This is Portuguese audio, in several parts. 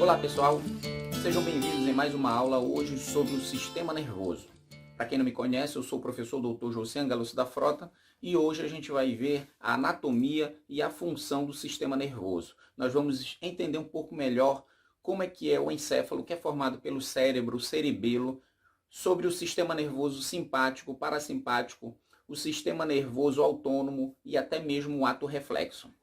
Olá pessoal, sejam bem-vindos em mais uma aula hoje sobre o sistema nervoso. Para quem não me conhece, eu sou o professor Dr. Josian Galucci da Frota e hoje a gente vai ver a anatomia e a função do sistema nervoso. Nós vamos entender um pouco melhor como é que é o encéfalo, que é formado pelo cérebro, o cerebelo, sobre o sistema nervoso simpático, parasimpático, o sistema nervoso autônomo e até mesmo o ato reflexo.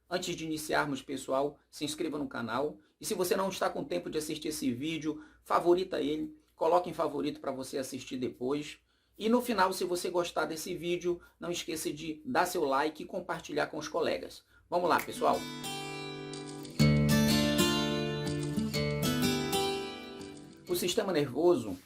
Antes de iniciarmos, pessoal, se inscreva no canal. E se você não está com tempo de assistir esse vídeo, favorita ele, coloque em favorito para você assistir depois. E no final, se você gostar desse vídeo, não esqueça de dar seu like e compartilhar com os colegas. Vamos lá, pessoal! O sistema nervoso,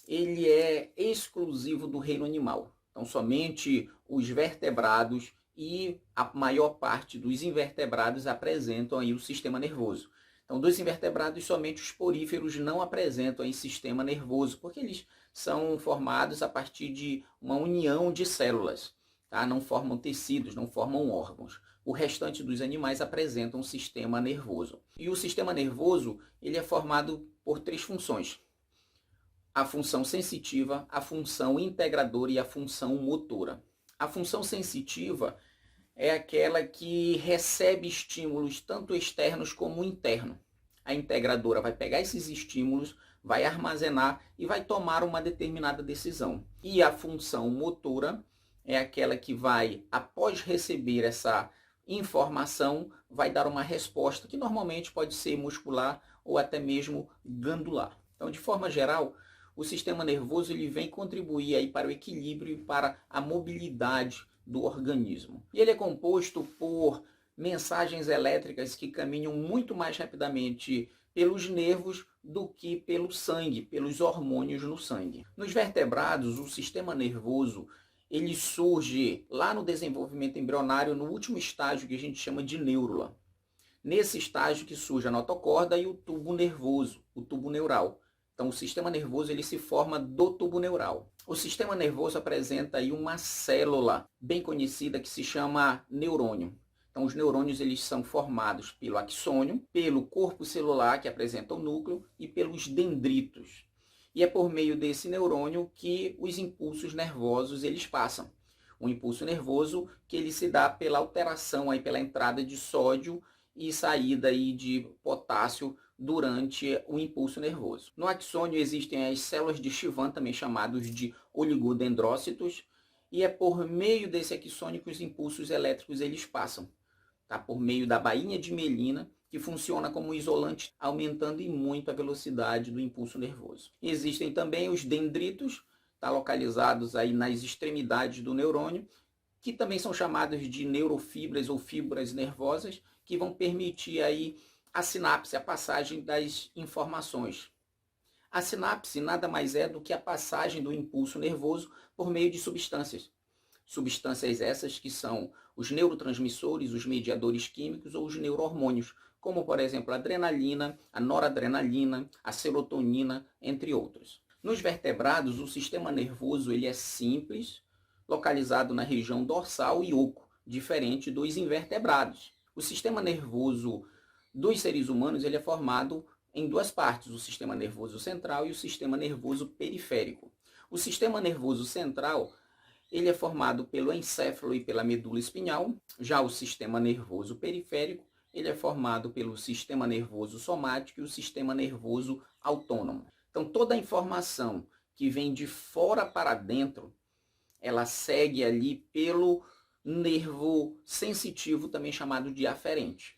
ele é exclusivo do reino animal. Então, somente os vertebrados e a maior parte dos invertebrados apresentam aí o sistema nervoso. Então, dos invertebrados, somente os poríferos não apresentam aí sistema nervoso, porque eles são formados a partir de uma união de células, tá? Não formam tecidos, não formam órgãos. O restante dos animais apresentam um sistema nervoso. E o sistema nervoso, ele é formado por três funções: a função sensitiva, a função integradora e a função motora. A função sensitiva é aquela que recebe estímulos tanto externos como internos. A integradora vai pegar esses estímulos, vai armazenar e vai tomar uma determinada decisão. E a função motora é aquela que vai, após receber essa informação, vai dar uma resposta que normalmente pode ser muscular ou até mesmo glandular. Então, de forma geral, o sistema nervoso ele vem contribuir aí para o equilíbrio e para a mobilidade do organismo. E ele é composto por mensagens elétricas que caminham muito mais rapidamente pelos nervos do que pelo sangue, pelos hormônios no sangue. Nos vertebrados, o sistema nervoso ele surge lá no desenvolvimento embrionário, no último estágio que a gente chama de neurula. Nesse estágio que surge a notocorda e o tubo nervoso, o tubo neural. Então, o sistema nervoso ele se forma do tubo neural. O sistema nervoso apresenta aí uma célula bem conhecida que se chama neurônio. Então, os neurônios eles são formados pelo axônio, pelo corpo celular, que apresenta o núcleo, e pelos dendritos. E é por meio desse neurônio que os impulsos nervosos eles passam. O impulso nervoso que ele se dá pela alteração, aí, pela entrada de sódio e saída aí de potássio durante o impulso nervoso. No axônio existem as células de Schwann, também chamados de oligodendrócitos, e é por meio desse axônio que os impulsos elétricos eles passam, tá? Por meio da bainha de mielina, que funciona como isolante, aumentando e muito a velocidade do impulso nervoso. Existem também os dendritos, tá? Localizados aí nas extremidades do neurônio, que também são chamados de neurofibras ou fibras nervosas, que vão permitir aí a sinapse, a passagem das informações. A sinapse nada mais é do que a passagem do impulso nervoso por meio de substâncias. Substâncias essas que são os neurotransmissores, os mediadores químicos ou os neurohormônios, como por exemplo a adrenalina, a noradrenalina, a serotonina, entre outros. Nos vertebrados, o sistema nervoso ele é simples, localizado na região dorsal e oco, diferente dos invertebrados. O sistema nervoso dos seres humanos ele é formado em duas partes, o sistema nervoso central e o sistema nervoso periférico. O sistema nervoso central ele é formado pelo encéfalo e pela medula espinhal. Já o sistema nervoso periférico ele é formado pelo sistema nervoso somático e o sistema nervoso autônomo. Então toda a informação que vem de fora para dentro, ela segue ali pelo nervo sensitivo, também chamado de aferente.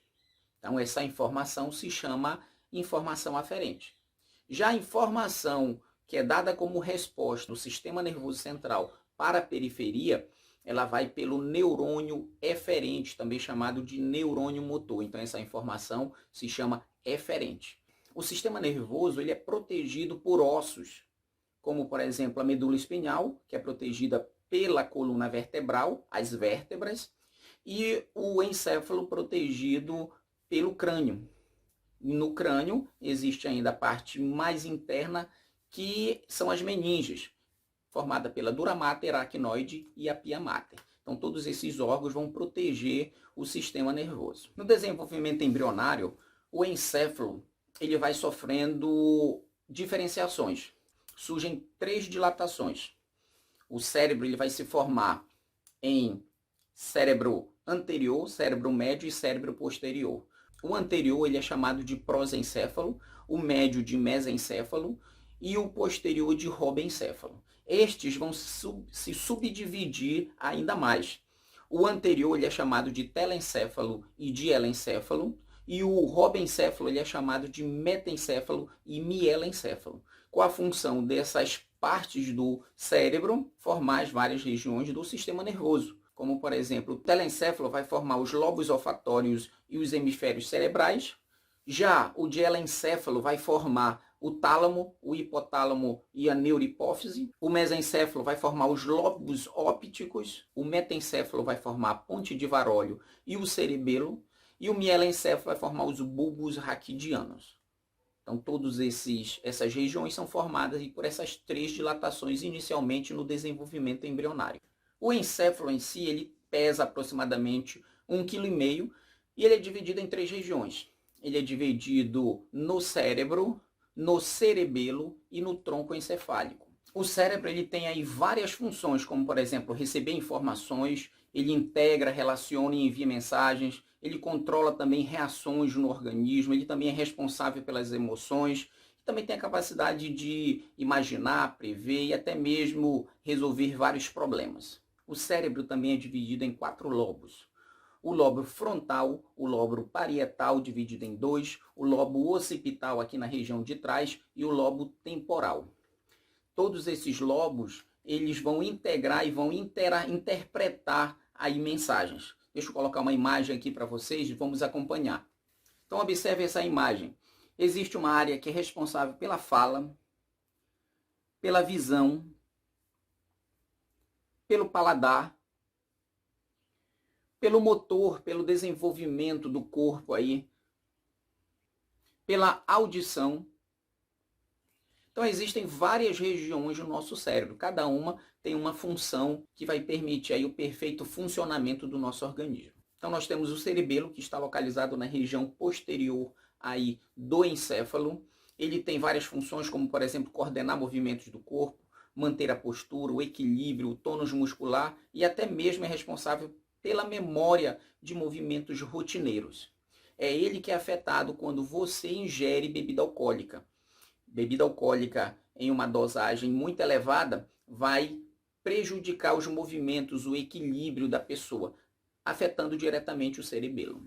Então, essa informação se chama informação aferente. Já a informação que é dada como resposta no sistema nervoso central para a periferia, ela vai pelo neurônio eferente, também chamado de neurônio motor. Então, essa informação se chama eferente. O sistema nervoso ele é protegido por ossos, como, por exemplo, a medula espinhal, que é protegida pela coluna vertebral, as vértebras, e o encéfalo protegido pelo crânio. No crânio existe ainda a parte mais interna, que são as meninges, formada pela dura mater, aracnoide e a pia mater. Então todos esses órgãos vão proteger o sistema nervoso. No desenvolvimento embrionário, o encéfalo ele vai sofrendo diferenciações. Surgem 3 dilatações. O cérebro ele vai se formar em cérebro anterior, cérebro médio e cérebro posterior. O anterior ele é chamado de prosencéfalo, o médio de mesencéfalo e o posterior de robencéfalo. Estes vão se subdividir ainda mais. O anterior ele é chamado de telencéfalo e dielencéfalo, e o robencéfalo ele é chamado de metencéfalo e mielencéfalo, com a função dessas partes do cérebro formar as várias regiões do sistema nervoso. Como, por exemplo, o telencéfalo vai formar os lobos olfatórios e os hemisférios cerebrais. Já o dielencéfalo vai formar o tálamo, o hipotálamo e a neurohipófise. O mesencéfalo vai formar os lobos ópticos. O metencéfalo vai formar a ponte de Varolho e o cerebelo. E o mielencéfalo vai formar os bulbos raquidianos. Então, todas essas regiões são formadas por essas 3 dilatações inicialmente no desenvolvimento embrionário. O encéfalo em si, ele pesa aproximadamente 1,5 kg e ele é dividido em 3 regiões. Ele é dividido no cérebro, no cerebelo e no tronco encefálico. O cérebro ele tem aí várias funções, como por exemplo, receber informações, ele integra, relaciona e envia mensagens, ele controla também reações no organismo, ele também é responsável pelas emoções, também tem a capacidade de imaginar, prever e até mesmo resolver vários problemas. O cérebro também é dividido em 4 lobos. O lobo frontal, o lobo parietal dividido em 2, o lobo occipital aqui na região de trás e o lobo temporal. Todos esses lobos, eles vão integrar e vão interpretar aí mensagens. Deixa eu colocar uma imagem aqui para vocês e vamos acompanhar. Então observe essa imagem. Existe uma área que é responsável pela fala, pela visão, pelo paladar, pelo motor, pelo desenvolvimento do corpo aí, pela audição. Então existem várias regiões do nosso cérebro, cada uma tem uma função que vai permitir aí o perfeito funcionamento do nosso organismo. Então nós temos o cerebelo, que está localizado na região posterior aí do encéfalo. Ele tem várias funções, como por exemplo, coordenar movimentos do corpo, manter a postura, o equilíbrio, o tônus muscular e até mesmo é responsável pela memória de movimentos rotineiros. É ele que é afetado quando você ingere bebida alcoólica. Bebida alcoólica em uma dosagem muito elevada vai prejudicar os movimentos, o equilíbrio da pessoa, afetando diretamente o cerebelo.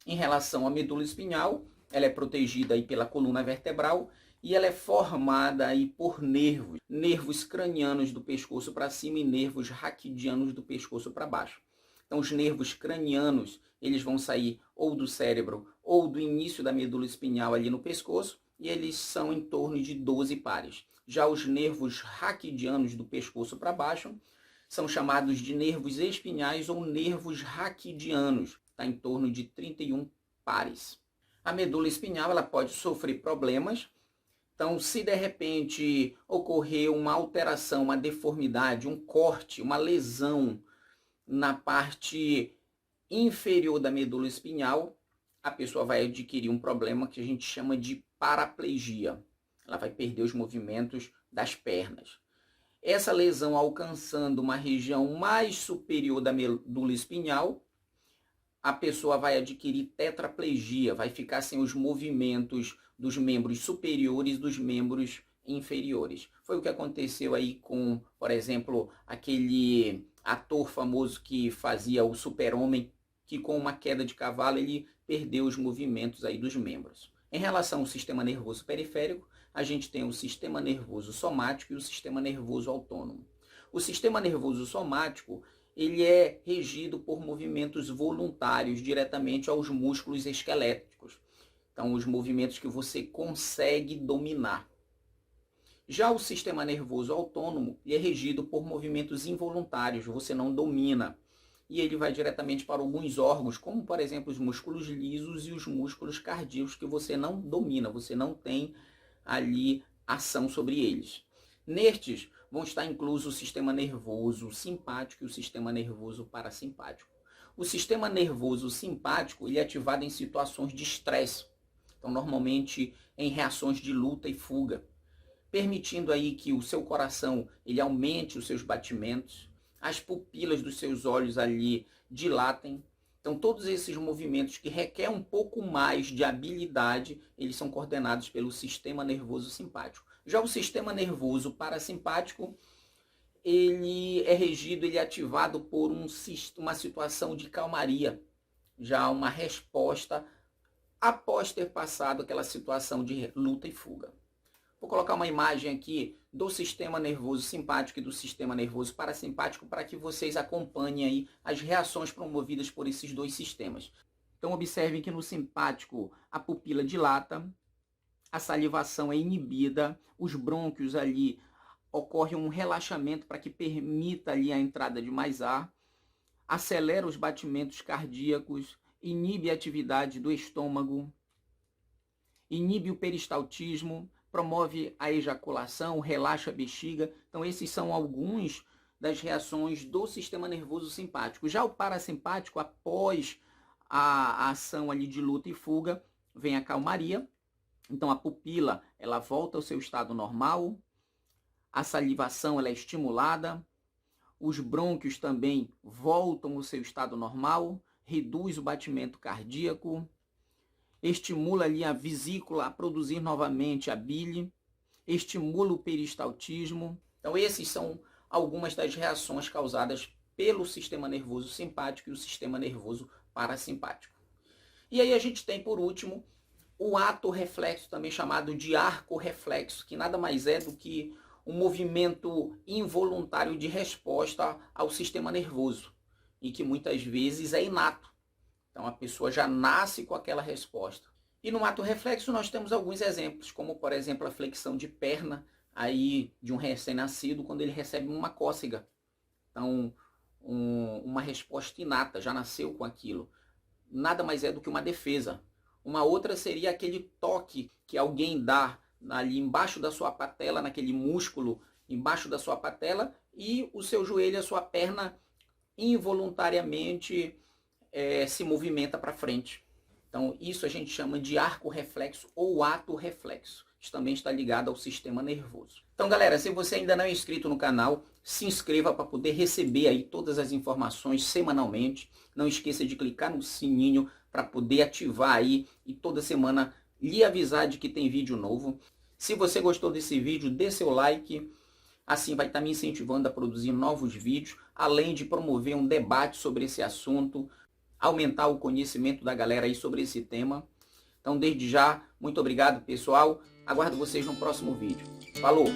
Em relação à medula espinhal, ela é protegida aí pela coluna vertebral e ela é formada aí por nervos cranianos do pescoço para cima e nervos raquidianos do pescoço para baixo. Então os nervos cranianos, eles vão sair ou do cérebro ou do início da medula espinhal ali no pescoço, e eles são em torno de 12 pares. Já os nervos raquidianos do pescoço para baixo são chamados de nervos espinhais ou nervos raquidianos, está em torno de 31 pares. A medula espinhal ela pode sofrer problemas. Então, se de repente ocorrer uma alteração, uma deformidade, um corte, uma lesão na parte inferior da medula espinhal, a pessoa vai adquirir um problema que a gente chama de paraplegia. Ela vai perder os movimentos das pernas. Essa lesão alcançando uma região mais superior da medula espinhal, a pessoa vai adquirir tetraplegia, vai ficar sem os movimentos dos membros superiores e dos membros inferiores. Foi o que aconteceu aí com, por exemplo, aquele ator famoso que fazia o Super-Homem, que com uma queda de cavalo ele perdeu os movimentos aí dos membros. Em relação ao sistema nervoso periférico, a gente tem o sistema nervoso somático e o sistema nervoso autônomo. O sistema nervoso somático, ele é regido por movimentos voluntários diretamente aos músculos esqueléticos. Então, os movimentos que você consegue dominar. Já o sistema nervoso autônomo é regido por movimentos involuntários, você não domina. E ele vai diretamente para alguns órgãos, como por exemplo os músculos lisos e os músculos cardíacos, que você não domina, você não tem ali ação sobre eles. Nestes vão estar inclusos o sistema nervoso simpático e o sistema nervoso parasimpático. O sistema nervoso simpático ele é ativado em situações de estresse. Então, normalmente em reações de luta e fuga, permitindo aí que o seu coração ele aumente os seus batimentos, as pupilas dos seus olhos ali dilatem. Então, todos esses movimentos que requerem um pouco mais de habilidade, eles são coordenados pelo sistema nervoso simpático. Já o sistema nervoso parasimpático, ele é regido, ele é ativado por uma situação de calmaria, já uma resposta após ter passado aquela situação de luta e fuga. Vou colocar uma imagem aqui do sistema nervoso simpático e do sistema nervoso parasimpático para que vocês acompanhem aí as reações promovidas por esses dois sistemas. Então observem que no simpático a pupila dilata, a salivação é inibida, os brônquios ali ocorre um relaxamento para que permita ali a entrada de mais ar, acelera os batimentos cardíacos, inibe a atividade do estômago, inibe o peristaltismo, promove a ejaculação, relaxa a bexiga. Então esses são alguns das reações do sistema nervoso simpático. Já o parasimpático, após a ação ali de luta e fuga, vem a calmaria. Então a pupila ela volta ao seu estado normal, a salivação ela é estimulada, os brônquios também voltam ao seu estado normal, reduz o batimento cardíaco, estimula ali a vesícula a produzir novamente a bile, estimula o peristaltismo. Então esses são algumas das reações causadas pelo sistema nervoso simpático e o sistema nervoso parasimpático. E aí a gente tem por último o ato reflexo, também chamado de arco reflexo, que nada mais é do que um movimento involuntário de resposta ao sistema nervoso, e que muitas vezes é inato. Então a pessoa já nasce com aquela resposta. E no ato reflexo nós temos alguns exemplos, como por exemplo a flexão de perna aí de um recém-nascido quando ele recebe uma cócega. Então uma resposta inata, já nasceu com aquilo. Nada mais é do que uma defesa. Uma outra seria aquele toque que alguém dá ali embaixo da sua patela, naquele músculo embaixo da sua patela, e o seu joelho, a sua perna involuntariamente se movimenta para frente. Então isso a gente chama de arco reflexo ou ato reflexo. Isso também está ligado ao sistema nervoso. Então galera, se você ainda não é inscrito no canal, se inscreva para poder receber aí todas as informações semanalmente. Não esqueça de clicar no sininho para poder ativar aí e toda semana lhe avisar de que tem vídeo novo. Se você gostou desse vídeo, dê seu like, assim vai estar me incentivando a produzir novos vídeos, além de promover um debate sobre esse assunto, aumentar o conhecimento da galera aí sobre esse tema. Então desde já, muito obrigado pessoal, aguardo vocês no próximo vídeo. Falou!